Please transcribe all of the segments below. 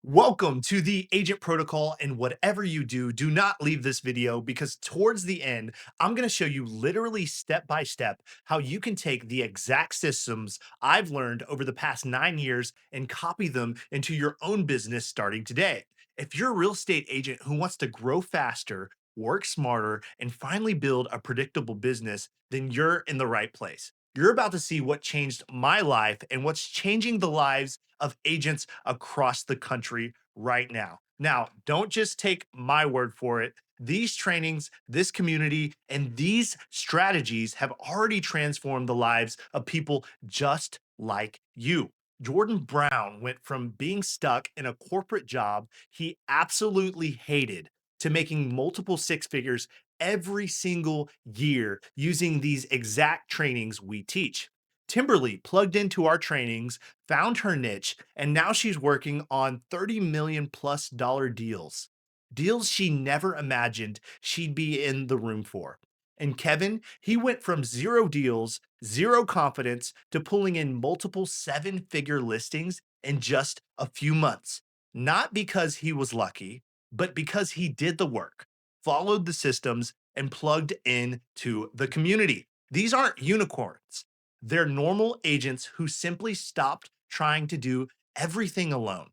Welcome to the Agent Protocol, and whatever you do, do not leave this video because towards the end, I'm going to show you literally step by step how you can take the exact systems I've learned over the past 9 years and copy them into your own business starting today. If you're a real estate agent who wants to grow faster, work smarter, and finally build a predictable business, then you're in the right place. You're about to see what changed my life and what's changing the lives of agents across the country right now. Now, don't just take my word for it. These trainings, this community, and these strategies have already transformed the lives of people just like you. Jordan Brown went from being stuck in a corporate job he absolutely hated to making multiple six figures every single year using these exact trainings we teach. Timberly plugged into our trainings, found her niche, and now she's working on 30 million plus dollar deals. Deals she never imagined she'd be in the room for. And Kevin, he went from zero deals, zero confidence to pulling in multiple seven-figure listings in just a few months. Not because he was lucky, but because he did the work, followed the systems, and plugged into the community. These aren't unicorns. They're normal agents who simply stopped trying to do everything alone.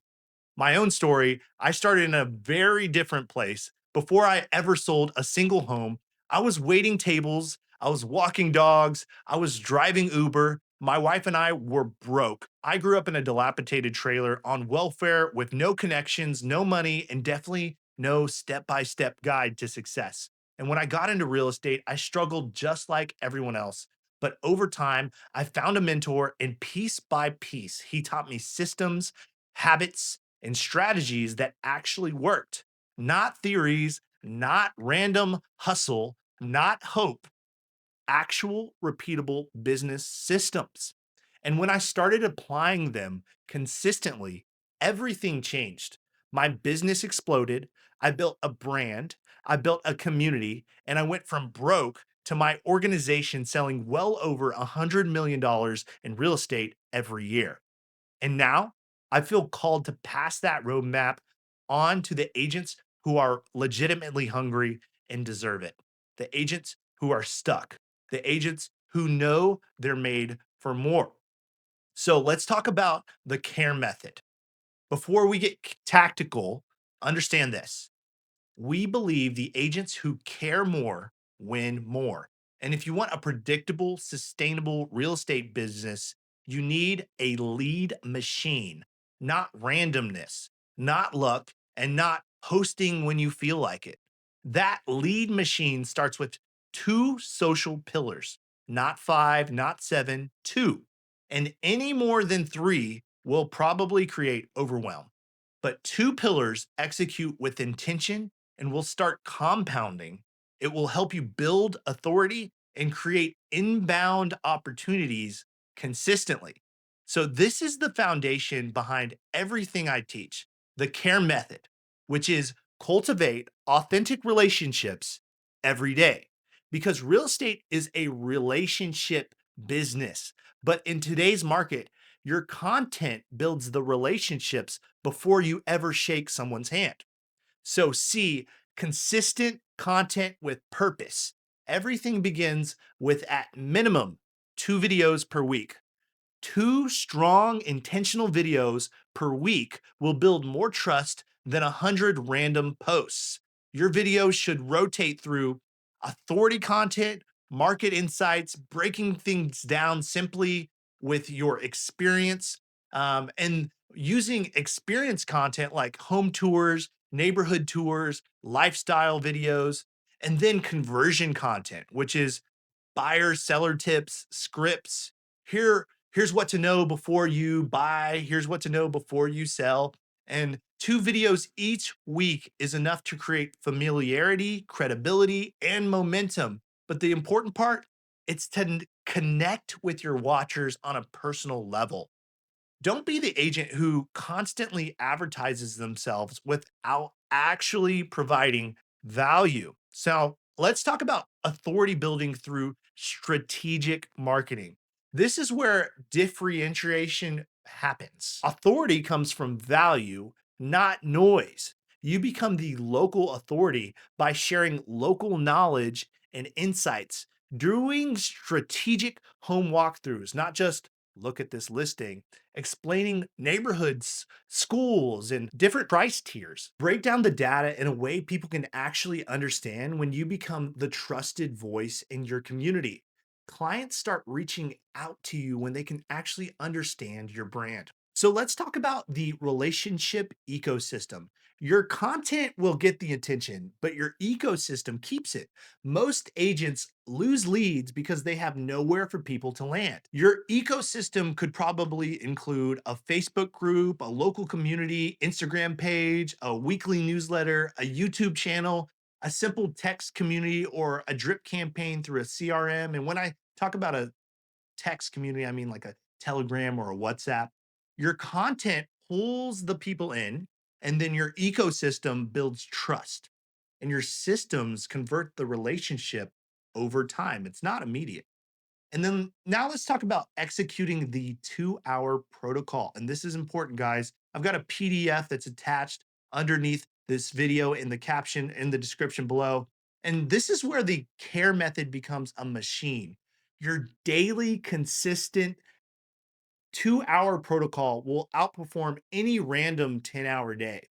My own story, I started in a very different place. Before I ever sold a single home, I was waiting tables, I was walking dogs, I was driving Uber. My wife and I were broke. I grew up in a dilapidated trailer on welfare with no connections, no money, and definitely no step by step guide to success. And when I got into real estate, I struggled just like everyone else. But over time, I found a mentor, and piece by piece, he taught me systems, habits, and strategies that actually worked, not theories, not random hustle, not hope, actual repeatable business systems. And when I started applying them consistently, everything changed. My business exploded. I built a brand, I built a community, and I went from broke to my organization selling well over $100 million in real estate every year. And now I feel called to pass that roadmap on to the agents who are legitimately hungry and deserve it. The agents who are stuck, the agents who know they're made for more. So let's talk about the care method. Before we get tactical, understand this. We believe the agents who care more win more. And if you want a predictable, sustainable real estate business, you need a lead machine, not randomness, not luck, and not hosting when you feel like it. That lead machine starts with two social pillars, not five, not seven, two. And any more than three will probably create overwhelm. But two pillars execute with intention and will start compounding. It will help you build authority and create inbound opportunities consistently. So, this is the foundation behind everything I teach, the care method, which is cultivate authentic relationships every day. Because real estate is a relationship business. But in today's market, your content builds the relationships before you ever shake someone's hand. So, C, consistent content with purpose. Everything begins with at minimum two videos per week. Two strong, intentional videos per week will build more trust than 100 random posts. Your videos should rotate through authority content, market insights, breaking things down simply with your experience, and using experience content like home tours, neighborhood tours, lifestyle videos, and then conversion content, which is buyer seller tips, scripts. Here's what to know before you buy, here's what to know before you sell. And two videos each week is enough to create familiarity, credibility, and momentum. But the important part, it's to connect with your watchers on a personal level. Don't be the agent who constantly advertises themselves without actually providing value. So let's talk about authority building through strategic marketing. This is where differentiation happens. Authority comes from value, not noise. You become the local authority by sharing local knowledge and insights, doing strategic home walkthroughs, not just look at this listing, explaining neighborhoods, schools, and different price tiers. Break down the data in a way people can actually understand. When you become the trusted voice in your community, clients start reaching out to you when they can actually understand your brand. So let's talk about the relationship ecosystem. Your content will get the attention, but your ecosystem keeps it. Most agents lose leads because they have nowhere for people to land. Your ecosystem could probably include a Facebook group, a local community, Instagram page, a weekly newsletter, a YouTube channel, a simple text community, or a drip campaign through a CRM. And when I talk about a text community, I mean like a Telegram or a WhatsApp. Your content pulls the people in, and then your ecosystem builds trust, and your systems convert the relationship over time. It's not immediate. And then now let's talk about executing the 2-hour protocol. And this is important, guys. I've got a PDF that's attached underneath this video in the caption in the description below. And this is where the care method becomes a machine. Your daily, consistent 2-hour protocol will outperform any random 10-hour day.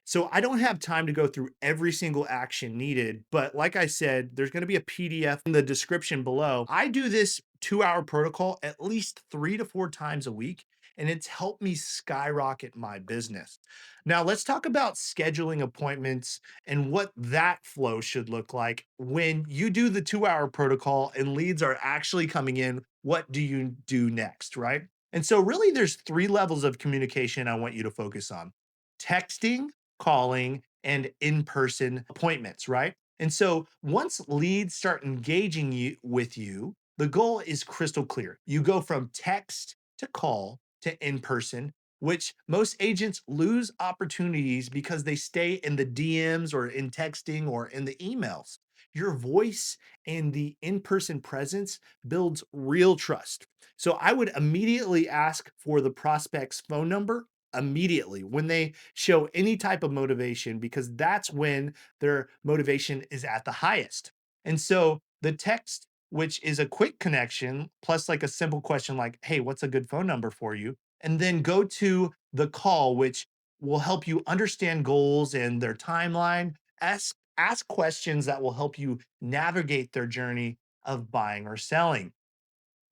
So I don't have time to go through every single action needed, but like I said, there's going to be a PDF in the description below. I do this 2-hour protocol at least 3 to 4 times a week, and it's helped me skyrocket my business. Now, let's talk about scheduling appointments and what that flow should look like when you do the 2-hour protocol and leads are actually coming in. What do you do next, right? And so, really, there's 3 levels of communication I want you to focus on: texting, calling, and in-person appointments, right? And so once leads start engaging you with you, the goal is crystal clear. You go from text to call to in-person, which most agents lose opportunities because they stay in the DMs or in texting or in the emails. Your voice and the in-person presence builds real trust. So I would immediately ask for the prospect's phone number immediately when they show any type of motivation, because that's when their motivation is at the highest. And so the text, which is a quick connection plus like a simple question like, hey, what's a good phone number for you? And then go to the call, which will help you understand goals and their timeline. Ask questions that will help you navigate their journey of buying or selling.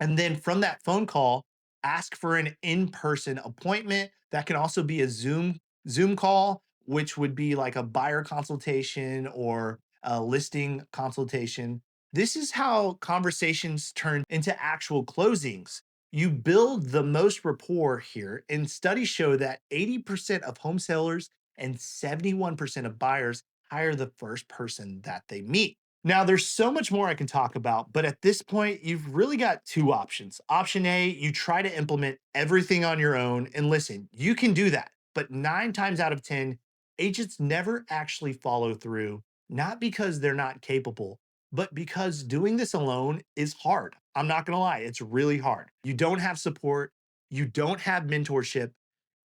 And then from that phone call, ask for an in-person appointment. That can also be a Zoom call, which would be like a buyer consultation or a listing consultation. This is how conversations turn into actual closings. You build the most rapport here, and studies show that 80% of home sellers and 71% of buyers hire the first person that they meet. Now, there's so much more I can talk about, but at this point, you've really got 2 options. Option A, you try to implement everything on your own. And listen, you can do that. But 9 times out of 10, agents never actually follow through, not because they're not capable, but because doing this alone is hard. I'm not going to lie, it's really hard. You don't have support, you don't have mentorship,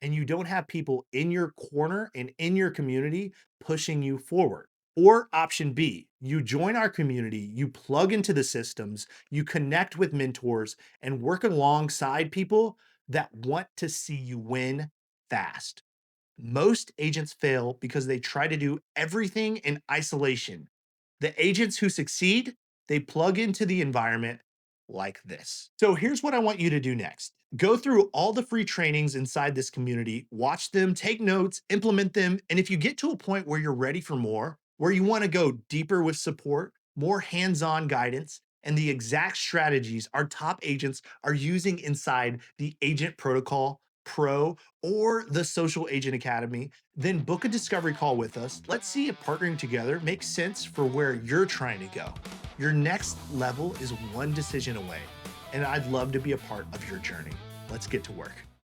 and you don't have people in your corner and in your community pushing you forward. Or option B, you join our community, you plug into the systems, you connect with mentors, and work alongside people that want to see you win fast. Most agents fail because they try to do everything in isolation. The agents who succeed, they plug into the environment like this. So here's what I want you to do next. Go through all the free trainings inside this community, watch them, take notes, implement them. And if you get to a point where you're ready for more, where you want to go deeper with support, more hands on guidance, and the exact strategies our top agents are using inside the Agent Protocol Pro or the Social Agent Academy, then book a discovery call with us. Let's see if partnering together makes sense for where you're trying to go. Your next level is one decision away, and I'd love to be a part of your journey. Let's get to work.